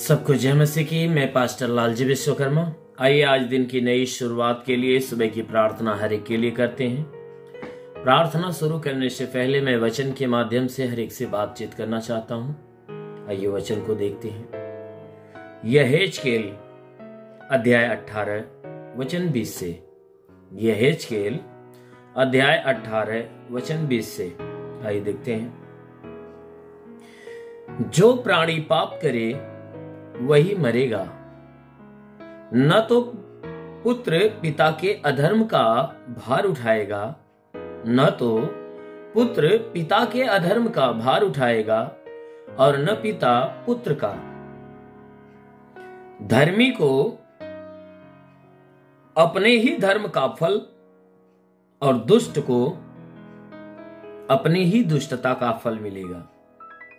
सबको जय मसीह की। मैं पास्टर लालजी विश्वकर्मा। आइए आज दिन की नई शुरुआत के लिए सुबह की प्रार्थना हर एक के लिए करते हैं। प्रार्थना शुरू करने से पहले मैं वचन के माध्यम से हर एक से बातचीत करना चाहता हूं। आइए वचन को देखते हैं। यहेजकेल अध्याय 18 वचन 20 से। यहेजकेल अध्याय 18 वचन 20 से। आइए देखते हैं। जो प्राणी पाप करे वही मरेगा, न तो पुत्र पिता के अधर्म का भार उठाएगा, न तो पुत्र पिता के अधर्म का भार उठाएगा और न पिता पुत्र का। धर्मी को अपने ही धर्म का फल और दुष्ट को अपनी ही दुष्टता का फल मिलेगा।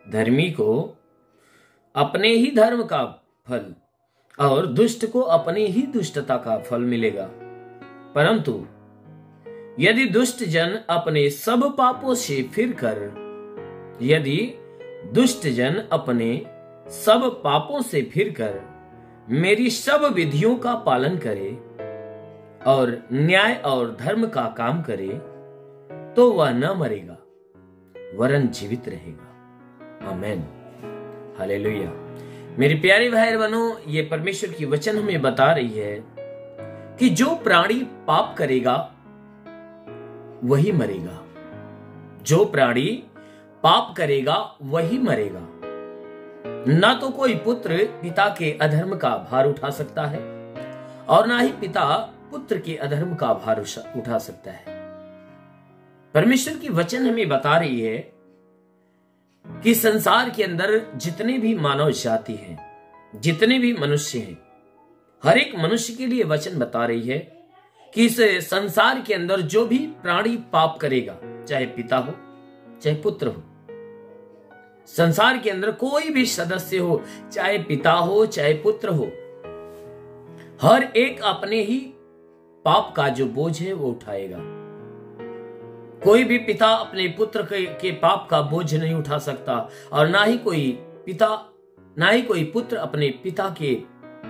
धर्मी को अपने ही धर्म का फल और दुष्ट को अपनी ही दुष्टता का फल मिलेगा। परंतु यदि दुष्ट जन अपने सब पापों से फिरकर मेरी सब विधियों का पालन करे और न्याय और धर्म का काम करे, तो वह न मरेगा वरन जीवित रहेगा। आमीन, हालेलुया। मेरे प्यारे भाई बहनों, ये परमेश्वर की वचन हमें बता रही है कि जो प्राणी पाप करेगा वही मरेगा। जो प्राणी पाप करेगा वही मरेगा। ना तो कोई पुत्र पिता के अधर्म का भार उठा सकता है और ना ही पिता पुत्र के अधर्म का भार उठा सकता है। परमेश्वर की वचन हमें बता रही है कि संसार के अंदर जितने भी मानव जाति हैं, जितने भी मनुष्य हैं, हर एक मनुष्य के लिए वचन बता रही है कि इस संसार के अंदर जो भी प्राणी पाप करेगा, चाहे पिता हो चाहे पुत्र हो, संसार के अंदर कोई भी सदस्य हो, चाहे पिता हो चाहे पुत्र हो, हर एक अपने ही पाप का जो बोझ है वो उठाएगा। कोई भी पिता अपने पुत्र के पाप का बोझ नहीं उठा सकता और ना ही कोई पुत्र अपने पिता के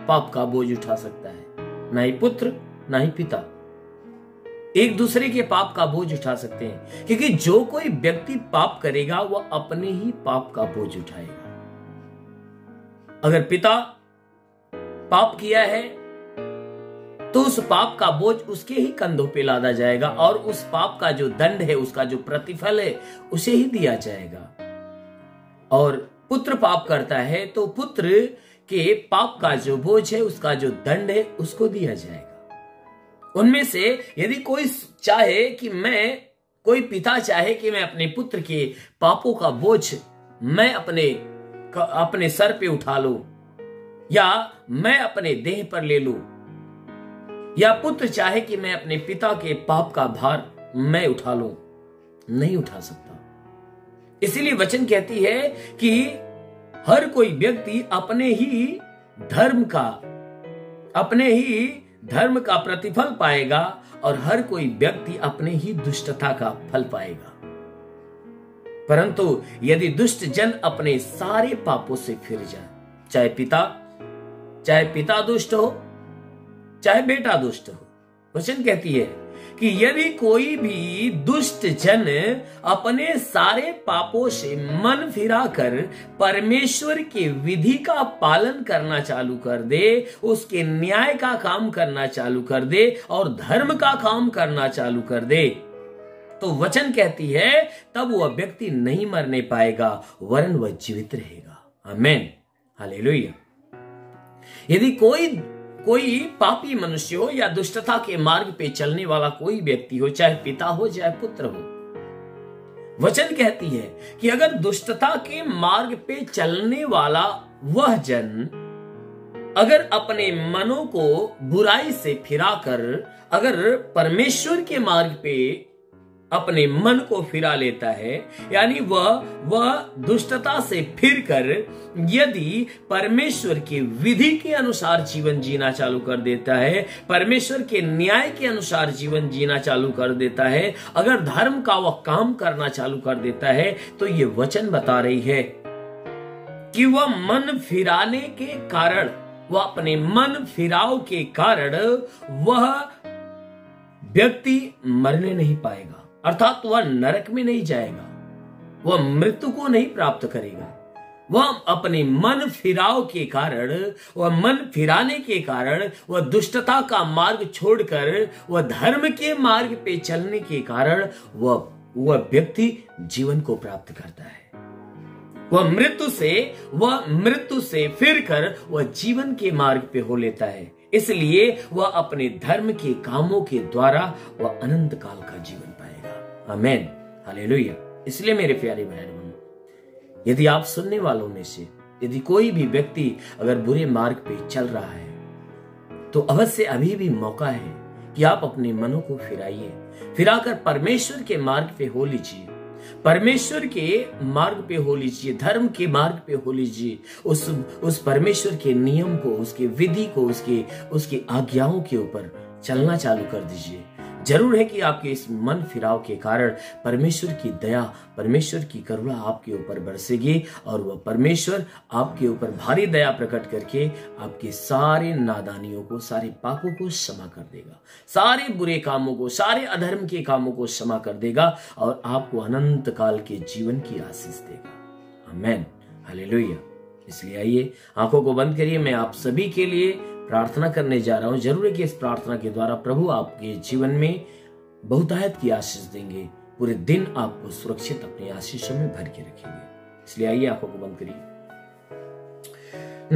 पाप का बोझ उठा सकता है। ना ही पुत्र ना ही पिता एक दूसरे के पाप का बोझ उठा सकते हैं, क्योंकि जो कोई व्यक्ति पाप करेगा वह अपने ही पाप का बोझ उठाएगा। अगर पिता पाप किया है तो उस पाप का बोझ उसके ही कंधों पे लादा जाएगा और उस पाप का जो दंड है, उसका जो प्रतिफल है, उसे ही दिया जाएगा। और पुत्र पाप करता है तो पुत्र के पाप का जो बोझ है, उसका जो दंड है, उसको दिया जाएगा। उनमें से यदि कोई पिता चाहे कि मैं अपने पुत्र के पापों का बोझ मैं अपने सर पे उठा लूं, या मैं अपने देह पर ले लूं, या पुत्र चाहे कि मैं अपने पिता के पाप का भार मैं उठा लूं, नहीं उठा सकता। इसीलिए वचन कहती है कि हर कोई व्यक्ति अपने ही धर्म का प्रतिफल पाएगा और हर कोई व्यक्ति अपने ही दुष्टता का फल पाएगा। परंतु यदि दुष्ट जन अपने सारे पापों से फिर जाए, चाहे पिता दुष्ट हो चाहे बेटा दुष्ट हो, वचन कहती है कि यदि कोई भी दुष्ट जन अपने सारे पापों से मन फिराकर परमेश्वर के विधि का पालन करना चालू कर दे, उसके न्याय का काम करना चालू कर दे और धर्म का काम करना चालू कर दे, तो वचन कहती है तब वह व्यक्ति नहीं मरने पाएगा वरन वह जीवित रहेगा। आमीन, हालेलुया। यदि कोई पापी मनुष्य हो या दुष्टता के मार्ग पे चलने वाला कोई व्यक्ति हो, चाहे पिता हो चाहे पुत्र हो, वचन कहती है कि अगर दुष्टता के मार्ग पे चलने वाला वह जन अगर अपने मनों को बुराई से फिराकर अगर परमेश्वर के मार्ग पे अपने मन को फिरा लेता है, यानी वह दुष्टता से फिरकर यदि परमेश्वर के विधि के अनुसार जीवन जीना चालू कर देता है, परमेश्वर के न्याय के अनुसार जीवन जीना चालू कर देता है, अगर धर्म का वह काम करना चालू कर देता है, तो ये वचन बता रही है कि वह मन फिराने के कारण, वह अपने मन फिराव के कारण वह व्यक्ति मरने नहीं पाएगा, अर्थात वह नरक में नहीं जाएगा, वह मृत्यु को नहीं प्राप्त करेगा। वह अपने मन फिराव के कारण, वह मन फिराने के कारण, वह दुष्टता का मार्ग छोड़कर वह धर्म के मार्ग पे चलने के कारण वह व्यक्ति जीवन को प्राप्त करता है। वह मृत्यु से फिरकर वह जीवन के मार्ग पे हो लेता है। इसलिए वह अपने धर्म के कामों के द्वारा वह अनंत काल का जीवन पाएगा। आमीन, हालेलुया। इसलिए मेरे प्यारे भाई बहनों, यदि आप सुनने वालों में से यदि कोई भी व्यक्ति अगर बुरे मार्ग पे चल रहा है, तो अवश्य अभी भी मौका है कि आप अपने मनों को फिराकर परमेश्वर के मार्ग पे हो लीजिए, परमेश्वर के मार्ग पे हो लीजिए, धर्म के मार्ग पे हो लीजिए। उस परमेश्वर के नियम को, उसके विधि को, उसकी आज्ञाओं के ऊपर चलना चालू कर दीजिए। जरूर है कि आपके इस मन फिराव के कारण परमेश्वर की दया, परमेश्वर की करुणा आपके ऊपर बरसेगी और वह परमेश्वर आपके ऊपर भारी दया प्रकट करके आपके सारे नादानियों को, सारे पापों को क्षमा कर देगा, सारे बुरे कामों को, सारे अधर्म के कामों को क्षमा कर देगा और आपको अनंत काल के जीवन की आशीष देगा। आमीन, हालेलुया। इसलिए आइए आंखों को बंद करिए, मैं आप सभी के लिए प्रार्थना करने जा रहा हूं। जरूर है कि इस प्रार्थना के द्वारा प्रभु आपके जीवन में बहुतायत की आशीष देंगे, पूरे दिन आपको सुरक्षित अपनी आशीषों में भर के रखेंगे। इसलिए आइए आंखों को बंद करिए।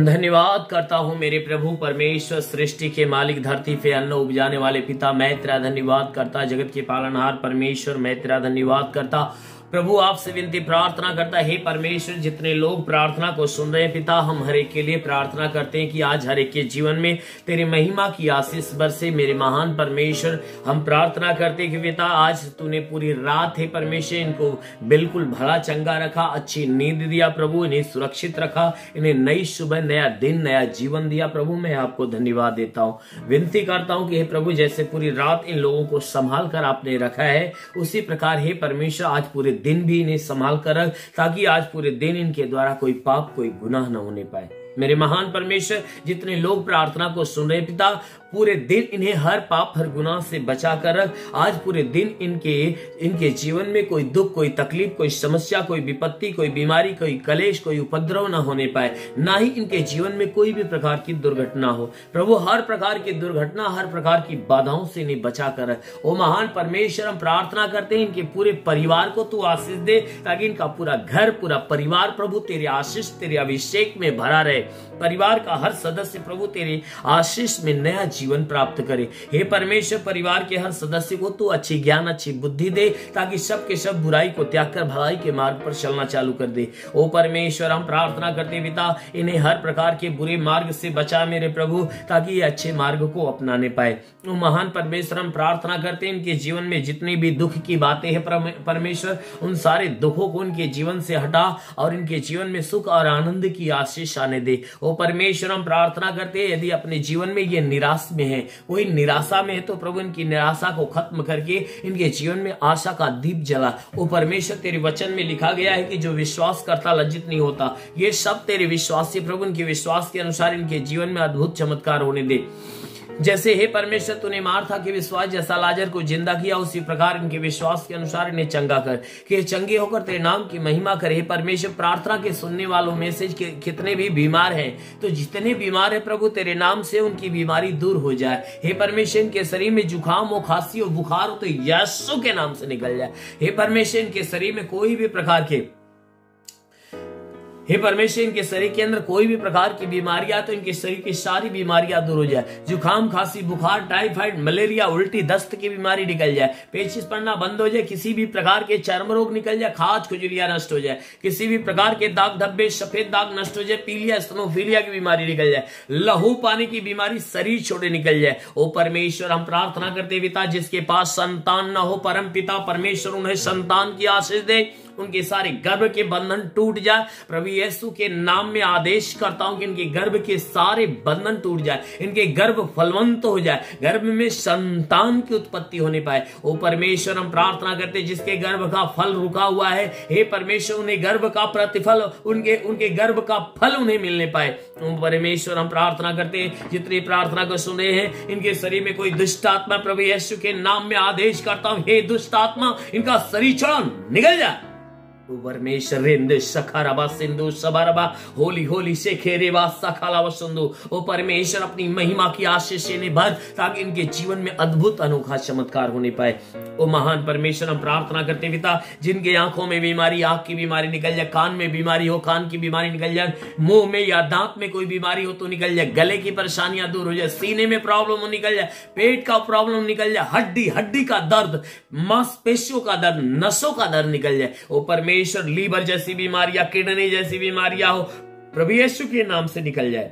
धन्यवाद करता हूं मेरे प्रभु परमेश्वर, सृष्टि के मालिक, धरती पे अन्न उपजाने वाले पिता, मैं तेरा धन्यवाद करता। जगत के पालनहार परमेश्वर, मैं तेरा धन्यवाद करता। प्रभु आपसे विनती प्रार्थना करता है, हे परमेश्वर, जितने लोग प्रार्थना को सुन रहे हैं पिता, हम हर एक के लिए प्रार्थना करते हैं कि आज हर एक के जीवन में तेरी महिमा की आशीष बरसे। मेरे महान परमेश्वर, हम प्रार्थना करते हैं कि पिता आज तूने पूरी रात है परमेश्वर इनको बिल्कुल भला चंगा रखा, अच्छी नींद दिया प्रभु, इन्हें सुरक्षित रखा, इन्हें नई सुबह, नया दिन, नया जीवन दिया। प्रभु मैं आपको धन्यवाद देता हूँ, विनती करता हूँ कि हे प्रभु जैसे पूरी रात इन लोगों को संभाल कर आपने रखा है, उसी प्रकार हे परमेश्वर आज पूरे दिन भी इन्हें संभाल कर रख, ताकि आज पूरे दिन इनके द्वारा कोई पाप, कोई गुनाह न होने पाए। मेरे महान परमेश्वर, जितने लोग प्रार्थना को सुन रहे पिता, पूरे दिन इन्हें हर पाप, हर गुनाह से बचा कर रख। आज पूरे दिन इनके जीवन में कोई दुख, कोई तकलीफ, कोई समस्या, कोई विपत्ति, कोई बीमारी, कोई कलेश, कोई उपद्रव न होने पाए, ना ही इनके जीवन में कोई भी प्रकार की दुर्घटना हो। प्रभु हर प्रकार की दुर्घटना, हर प्रकार की बाधाओं से इन्हें बचा कर रख। ओ महान परमेश्वर, हम प्रार्थना करते हैं इनके पूरे परिवार को तू आशीष दे, ताकि इनका पूरा घर, पूरा परिवार प्रभु तेरे आशीष, तेरे अभिषेक में भरा रहे। परिवार का हर सदस्य प्रभु तेरे आशीष में नया जीवन प्राप्त करे। हे परमेश्वर, परिवार के हर सदस्य को तू अच्छी ज्ञान, अच्छी बुद्धि दे, ताकि सब के सब बुराई को त्याग कर भलाई के मार्ग पर चलना चालू कर दे। ओ परमेश्वर, हम प्रार्थना करते पिता, इन्हें हर प्रकार के बुरे मार्ग से बचा मेरे प्रभु, ताकि ये अच्छे मार्ग को अपनाने पाए। ओ महान परमेश्वर, हम प्रार्थना करते हैं इनके जीवन में जितनी भी दुख की बातें हैं परमेश्वर, उन सारे दुखों को इनके जीवन से हटा और इनके जीवन में सुख और आनंद की आशीष आने दे। ओ परमेश्वर, हम प्रार्थना करते हैं यदि अपने जीवन में ये निराश में है, कोई निराशा में है, तो प्रभु इनकी निराशा को खत्म करके इनके जीवन में आशा का दीप जला। ओ परमेश्वर, तेरे वचन में लिखा गया है कि जो विश्वास करता लज्जित नहीं होता। ये सब तेरे विश्वास से प्रभु इनके विश्वास के अनुसार इनके जीवन में अद्भुत चमत्कार होने दे। जैसे हे परमेश्वर तूने मार्था के विश्वास जैसा लाजर को जिंदा किया, उसी प्रकार इनके विश्वास के अनुसार इन्हें चंगा कर, कि चंगे होकर तेरे नाम की महिमा करे। हे परमेश्वर, प्रार्थना के सुनने वालों में से कितने भी बीमार हैं, तो जितने बीमार है प्रभु तेरे नाम से उनकी बीमारी दूर हो जाए। हे परमेश्वर, इनके शरीर में जुकाम हो, खांसी हो, बुखार हो, तो यीशु के नाम से निकल जाए। हे परमेश्वर, इनके शरीर में कोई भी प्रकार के, हे परमेश्वर, इनके शरीर के अंदर कोई भी प्रकार की बीमारियां, तो इनके शरीर की सारी बीमारियां दूर हो जाए। जुकाम, खांसी, बुखार, टाइफाइड, मलेरिया, उल्टी, दस्त की बीमारी निकल जाए, पेचिश पड़ना बंद हो जाए, किसी भी प्रकार के चर्म रोग निकल जाए, खाज खुजलियां नष्ट हो जाए, किसी भी प्रकार के दाग धब्बे, सफेद दाग नष्ट हो जाए, पीलिया, स्टेनोफिलिया की बीमारी निकल जाए, लहू पानी की बीमारी शरीर छोड़े निकल जाए। ओ परमेश्वर, हम प्रार्थना करते पिता, जिसके पास संतान न हो, परम पिता परमेश्वर उन्हें संतान की आशीष दे। उनके सारे गर्भ के बंधन टूट जाए। प्रभु यीशु के नाम में आदेश करता हूं कि इनके गर्भ के सारे बंधन टूट जाए, इनके गर्भ फलवंत हो जाए, गर्भ में संतान की उत्पत्ति होने पाए। ओ परमेश्वर, हम प्रार्थना करते जिसके गर्भ का फल रुका हुआ है, हे परमेश्वर उन्हें गर्भ का प्रतिफल, उनके गर्भ का फल उन्हें मिलने पाए। ओ परमेश्वर, हम प्रार्थना करते हैं जितनी प्रार्थना को सुने हैं, इनके शरीर में कोई दुष्ट आत्मा, प्रभु यीशु के नाम में आदेश करता हूं, हे दुष्ट आत्मा इनका शरीर छोड़ो, निकल जा। परमेश्वर रेंदे सखाराबा सिंधु सबारबा होली होली से खेरेबा सखालावा सिंधु। ओ परमेश्वर, अपनी महिमा की आशीष से भर, ताकि इनके जीवन में अद्भुत अनोखा चमत्कार होने पाए। ओ महान परमेश्वर, हम प्रार्थना करते पिता, जिनके आंखों में बीमारी, आंख की बीमारी निकल जाए, कान में बीमारी हो, कान की बीमारी निकल जाए, मुंह में या दांत में कोई बीमारी हो तो निकल जाए, गले की परेशानियां दूर हो जाए, सीने में प्रॉब्लम हो निकल जाए, पेट का प्रॉब्लम निकल जाए, हड्डी का दर्द, मांसपेशियों का दर्द, नसों का दर्द निकल जाए। ओ परमेश्वर, लीवर जैसी बीमारियां, किडनी जैसी बीमारियां हो, प्रभु यीशु के नाम से निकल जाए।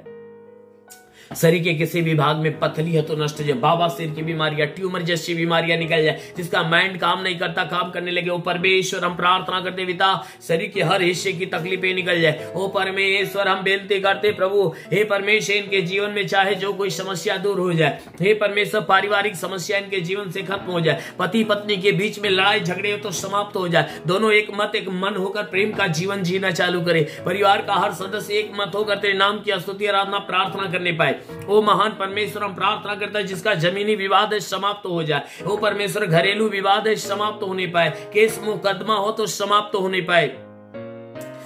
शरीर के किसी भी भाग में पथरी है तो नष्ट हो जाए, बाबा सिर की बीमारियां, ट्यूमर जैसी बीमारियां निकल जाए, जिसका माइंड काम नहीं करता, काम करने लगे। ओ परमेश्वर, हम प्रार्थना करते पिता, शरीर के हर हिस्से की तकलीफें निकल जाए। ओ परमेश्वर, हम बेनती करते प्रभु, हे परमेश्वर, इनके जीवन में चाहे जो कोई समस्या दूर हो जाए। हे परमेश्वर, पारिवारिक समस्या इनके जीवन से खत्म हो जाए, पति पत्नी के बीच में लड़ाई झगड़े हो तो समाप्त हो जाए, दोनों एक मत एक मन होकर प्रेम का जीवन जीना चालू करे, परिवार का हर सदस्य एक मत होकर तेरे नाम की स्तुति आराधना प्रार्थना करने पाए। ओ महान परमेश्वर, हम प्रार्थना करते हैं जिसका जमीनी विवाद है समाप्त हो जाए। ओ परमेश्वर, घरेलू विवाद है समाप्त होने पाए, केस मुकदमा हो तो समाप्त होने पाए।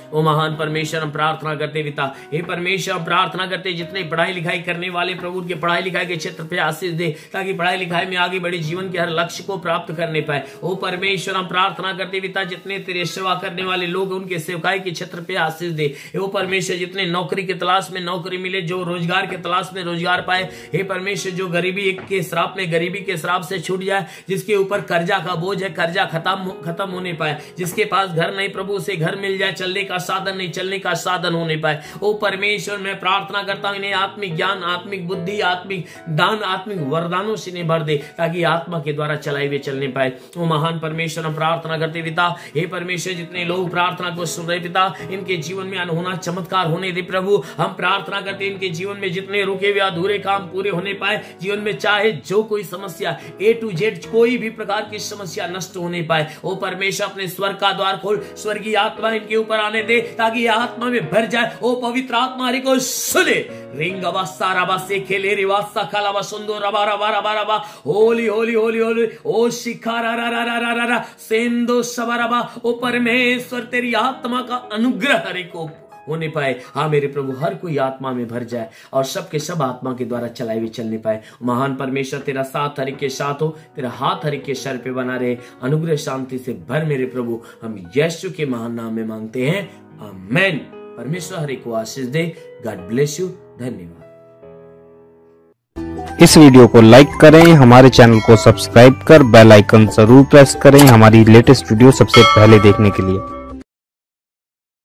ओ महान परमेश्वर, हम प्रार्थना करते पिता, हे परमेश्वर, हम प्रार्थना करते जितने पढ़ाई लिखाई करने वाले प्रभु के पढ़ाई लिखाई के क्षेत्र पे आशीष दे, ताकि पढ़ाई लिखाई में आगे बढ़े, जीवन के हर लक्ष्य को प्राप्त करने पाए। ओ परमेश्वर, हम प्रार्थना करते पिता, जितने तेरे सेवा करने वाले लोग उनके सेवकाई के क्षेत्र पे आशीष दे। ओ परमेश्वर, जितने नौकरी की तलाश में नौकरी मिले, जो रोजगार के तलाश में रोजगार पाए। हे परमेश्वर, जो गरीबी के श्राप में गरीबी के श्राप से छूट जाए, जिसके ऊपर कर्जा का बोझ है कर्जा खत्म होने पाए, जिसके पास घर नहीं प्रभु उसे घर मिल जाए, चलने का साधन नहीं चलने का साधन होने पाए। ओ परमेश्वर, मैं प्रार्थना करता हूं इन्हें आत्मिक ज्ञान, आत्मिक बुद्धि, आत्मिक दान, आत्मिक वरदानों से इन्हें भर दे, ताकि आत्मा के द्वारा चलाए हुए चलने पाए। ओ महान परमेश्वर, हम प्रार्थना करते पिता, हे परमेश्वर, जितने लोग प्रार्थना को सुन रहे पिता, इनके जीवन में अनहोना चमत्कार होने दे प्रभु। हम प्रार्थना करते इनके जीवन में जितने रुके हुए अधूरे काम पूरे होने पाए, जीवन में चाहे जो कोई समस्या A to Z कोई भी प्रकार की समस्या नष्ट होने पाए। ओ परमेश्वर, अपने स्वर्ग का द्वार खोल, स्वर्गीय आत्मा इनके ऊपर आने दे, ताकि ये आत्मा में भर जाए। ओ पवित्र आत्मा हरि को सुने, रिंगवा साराबा से खेले रिवासा खालावा सुंदर रबा रबा रबा रबा, होली होली होली होली, ओ शिखारा रा रा रा रा रा सेंदो सबरबा। ओ परमेश्वर, तेरी आत्मा का अनुग्रह हरि को होने पाए। हाँ मेरे प्रभु, हर कोई आत्मा में भर जाए और सबके सब आत्मा के द्वारा चलाए हुए चलने पाए। महान परमेश्वर, तेरा साथ हर एक के साथ हो, तेरा हाथ हर एक के सर पे बना रहे, अनुग्रह शांति से भर मेरे प्रभु। हम यीशु के महान नाम में मांगते हैं, आमेन। परमेश्वर हर एक को आशीष दे। God bless you. धन्यवाद। इस वीडियो को लाइक करें, हमारे चैनल को सब्सक्राइब कर बेल आइकन जरूर प्रेस करें हमारी लेटेस्ट वीडियो सबसे पहले देखने के लिए।